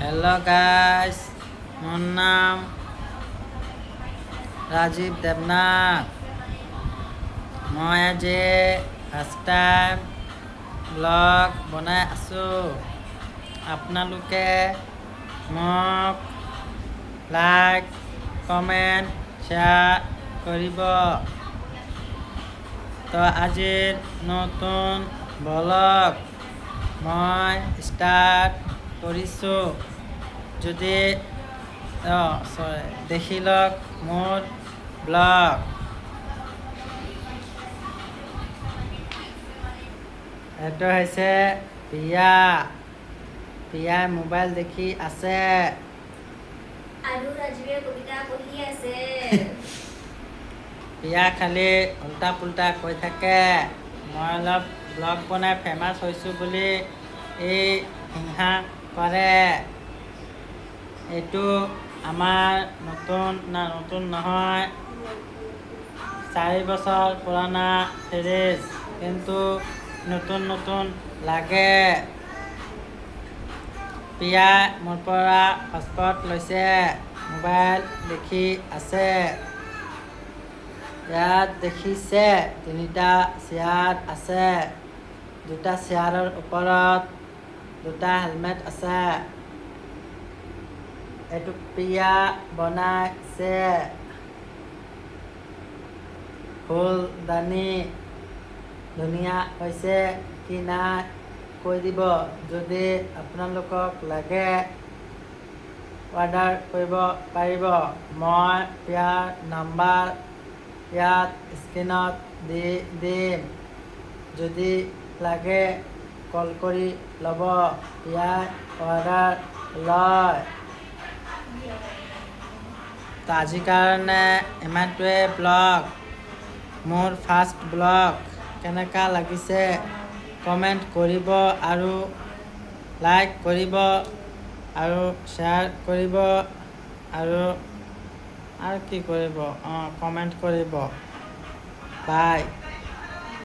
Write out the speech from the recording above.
Hello guys, मोर नाम राजीव देवनाथ। मैं आज फार्स्ट टाइम ब्लग बनाई आছোঁ। আপোনালোকে মোক লাইক, কমেণ্ট, শ্বেয়াৰ কৰিব। তো আজিৰ নতুন ব্লগ মই ষ্টাৰ্ট কৰিছোঁ। যদি দেখি লওক মোৰ ব্লগ। এইটো হৈছে পিয়াই মোবাইল দেখি আছে আৰু ৰাজীৱে কবিতা পঢ়ি আছে। পিয়া খালি উল্টা পুল্টা কৈ থাকে। মই অলপ ব্লগ বনাই ফেমাছ হৈছোঁ বুলি এই হিংসা কৰে। এইটো আমাৰ নতুন নহয়, 4 বছৰ পুৰণা ফ্ৰিজ, কিন্তু নতুন লাগে। পিয়াই মোৰ পৰা হটস্পট লৈছে, মোবাইল দেখি আছে। ইয়াত দেখিছে 3টা চেয়াৰ আছে। 2টা চেয়াৰৰ ওপৰত 2টা হেলমেট আছে। এইটো পিয়া বনাইছে। ফুলদানি ধুনীয়া হৈছে কি নাই কৈ দিব। যদি আপোনালোকক লাগে অৰ্ডাৰ কৰিব পাৰিব। মই পিয়াৰ নাম্বাৰ ইয়াত স্ক্ৰীনত দি দিম। যদি লাগে কল কৰি ল'ব। পিয়াই অৰ্ডাৰ লয়। তো আজিৰ কাৰণে ইমানটোৱে ব্লগ। মোৰ ফাৰ্ষ্ট ব্লগ কেনেকুৱা লাগিছে কমেণ্ট কৰিব আৰু লাইক কৰিব আৰু শ্বেয়াৰ কৰিব আৰু কি কৰিব, কমেণ্ট কৰিব। বাই।